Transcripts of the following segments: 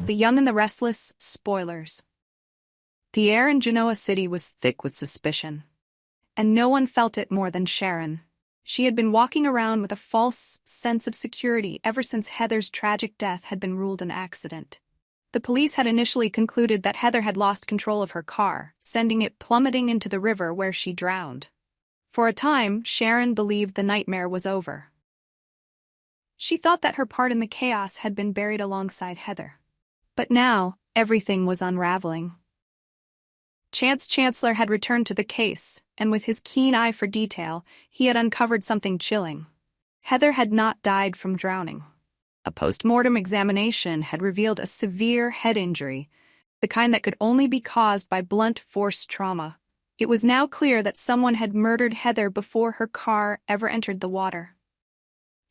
The Young and the Restless, spoilers. The air in Genoa City was thick with suspicion. And no one felt it more than Sharon. She had been walking around with a false sense of security ever since Heather's tragic death had been ruled an accident. The police had initially concluded that Heather had lost control of her car, sending it plummeting into the river where she drowned. For a time, Sharon believed the nightmare was over. She thought that her part in the chaos had been buried alongside Heather. But now, everything was unraveling. Chance Chancellor had returned to the case, and with his keen eye for detail, he had uncovered something chilling. Heather had not died from drowning. A post-mortem examination had revealed a severe head injury, the kind that could only be caused by blunt force trauma. It was now clear that someone had murdered Heather before her car ever entered the water.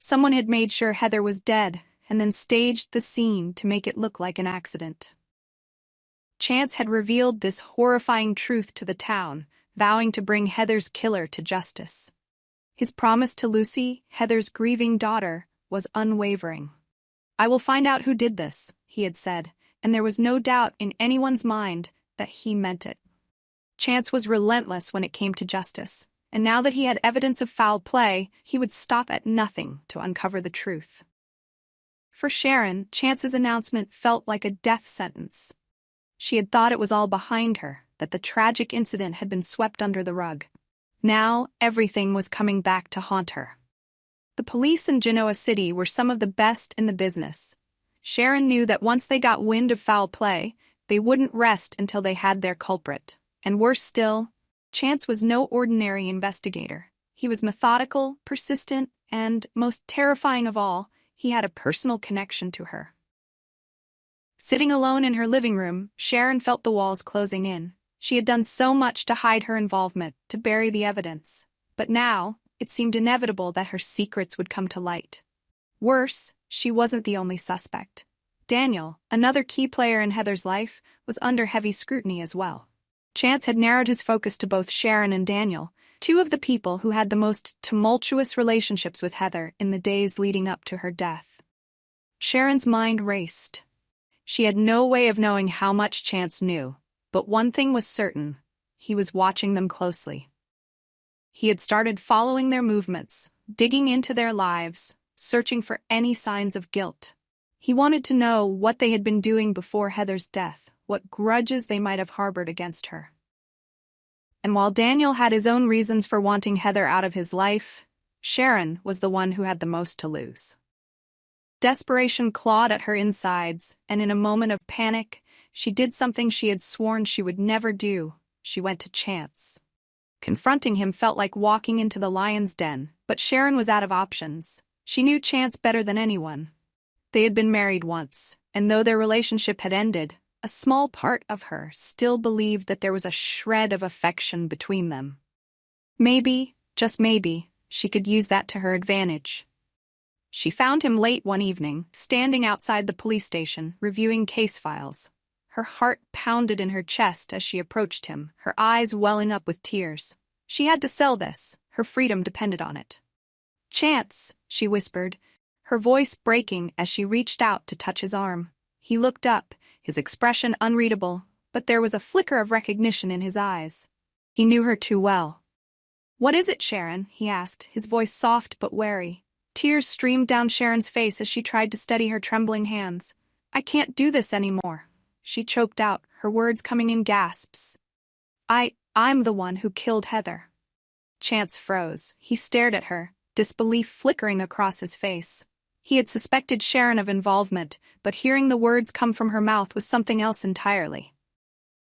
Someone had made sure Heather was dead, and then staged the scene to make it look like an accident. Chance had revealed this horrifying truth to the town, vowing to bring Heather's killer to justice. His promise to Lucy, Heather's grieving daughter, was unwavering. "I will find out who did this," he had said, and there was no doubt in anyone's mind that he meant it. Chance was relentless when it came to justice, and now that he had evidence of foul play, he would stop at nothing to uncover the truth. For Sharon, Chance's announcement felt like a death sentence. She had thought it was all behind her, that the tragic incident had been swept under the rug. Now, everything was coming back to haunt her. The police in Genoa City were some of the best in the business. Sharon knew that once they got wind of foul play, they wouldn't rest until they had their culprit. And worse still, Chance was no ordinary investigator. He was methodical, persistent, and, most terrifying of all, he had a personal connection to her. Sitting alone in her living room, Sharon felt the walls closing in. She had done so much to hide her involvement, to bury the evidence. But now, it seemed inevitable that her secrets would come to light. Worse, she wasn't the only suspect. Daniel, another key player in Heather's life, was under heavy scrutiny as well. Chance had narrowed his focus to both Sharon and Daniel, two of the people who had the most tumultuous relationships with Heather in the days leading up to her death. Sharon's mind raced. She had no way of knowing how much Chance knew, but one thing was certain: he was watching them closely. He had started following their movements, digging into their lives, searching for any signs of guilt. He wanted to know what they had been doing before Heather's death, what grudges they might have harbored against her. And while Daniel had his own reasons for wanting Heather out of his life, Sharon was the one who had the most to lose. Desperation clawed at her insides, and in a moment of panic, she did something she had sworn she would never do. She went to Chance. Confronting him felt like walking into the lion's den, but Sharon was out of options. She knew Chance better than anyone. They had been married once, and though their relationship had ended, a small part of her still believed that there was a shred of affection between them. Maybe, just maybe, she could use that to her advantage. She found him late one evening, standing outside the police station, reviewing case files. Her heart pounded in her chest as she approached him, her eyes welling up with tears. She had to sell this. Her freedom depended on it. "Chance," she whispered, her voice breaking as she reached out to touch his arm. He looked up, his expression unreadable, but there was a flicker of recognition in his eyes. He knew her too well. "What is it, Sharon?" he asked, his voice soft but wary. Tears streamed down Sharon's face as she tried to steady her trembling hands. "I can't do this anymore," she choked out, her words coming in gasps. I'm the one who killed Heather." Chance froze. He stared at her, disbelief flickering across his face. He had suspected Sharon of involvement, but hearing the words come from her mouth was something else entirely.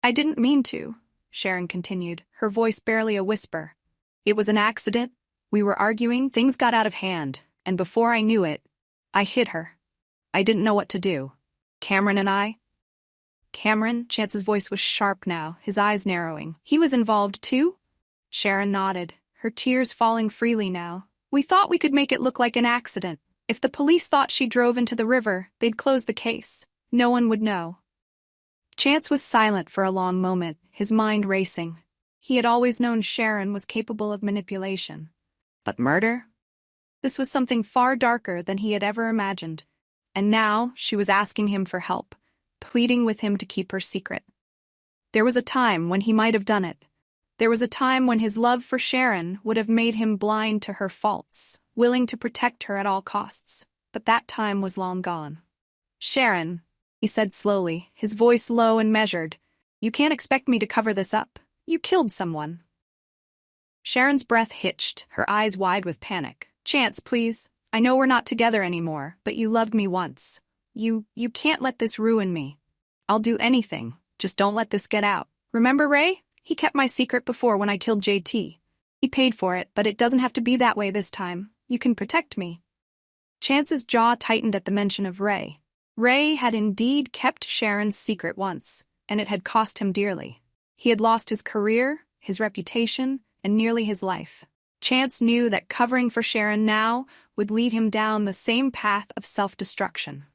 "I didn't mean to," Sharon continued, her voice barely a whisper. "It was an accident. We were arguing, things got out of hand, and before I knew it, I hit her. I didn't know what to do. Cameron and I—" "Cameron?" Chance's voice was sharp now, his eyes narrowing. "He was involved too?" Sharon nodded, her tears falling freely now. "We thought we could make it look like an accident. If the police thought she drove into the river, they'd close the case. No one would know." Chance was silent for a long moment, his mind racing. He had always known Sharon was capable of manipulation. But murder? This was something far darker than he had ever imagined. And now she was asking him for help. pleading with him to keep her secret. There was a time when he might have done it. There was a time when his love for Sharon would have made him blind to her faults, willing to protect her at all costs. But that time was long gone. "Sharon," he said slowly, his voice low and measured, "you can't expect me to cover this up. You killed someone." Sharon's breath hitched, her eyes wide with panic. "Chance, please. I know we're not together anymore, but you loved me once. You can't let this ruin me. I'll do anything. Just don't let this get out. Remember Ray? He kept my secret before when I killed JT. He paid for it, but it doesn't have to be that way this time. You can protect me." Chance's jaw tightened at the mention of Ray. Ray had indeed kept Sharon's secret once, and it had cost him dearly. He had lost his career, his reputation, and nearly his life. Chance knew that covering for Sharon now would lead him down the same path of self-destruction.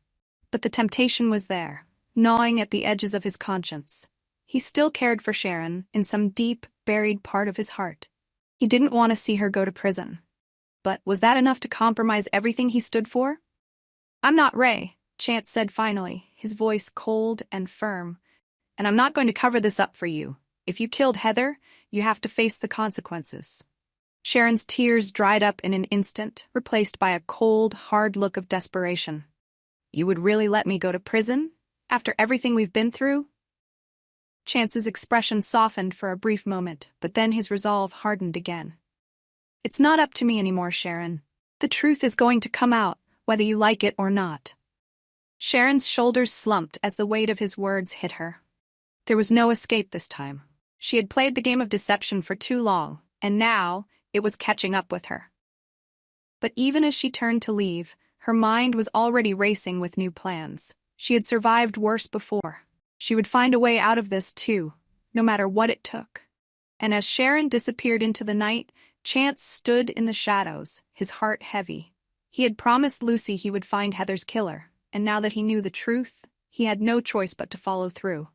But the temptation was there, gnawing at the edges of his conscience. He still cared for Sharon in some deep, buried part of his heart. He didn't want to see her go to prison. But was that enough to compromise everything he stood for? "I'm not Ray," Chance said finally, his voice cold and firm. "And I'm not going to cover this up for you. If you killed Heather, you have to face the consequences." Sharon's tears dried up in an instant, replaced by a cold, hard look of desperation. "You would really let me go to prison? After everything we've been through?" Chance's expression softened for a brief moment, but then his resolve hardened again. "It's not up to me anymore, Sharon. The truth is going to come out, whether you like it or not." Sharon's shoulders slumped as the weight of his words hit her. There was no escape this time. She had played the game of deception for too long, and now it was catching up with her. But even as she turned to leave, her mind was already racing with new plans. She had survived worse before. She would find a way out of this too, no matter what it took. And as Sharon disappeared into the night, Chance stood in the shadows, his heart heavy. He had promised Lucy he would find Heather's killer, and now that he knew the truth, he had no choice but to follow through.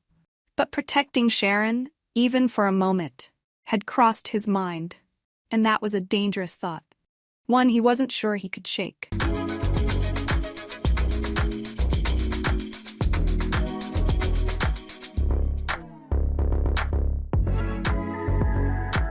But protecting Sharon, even for a moment, had crossed his mind, and that was a dangerous thought, one he wasn't sure he could shake.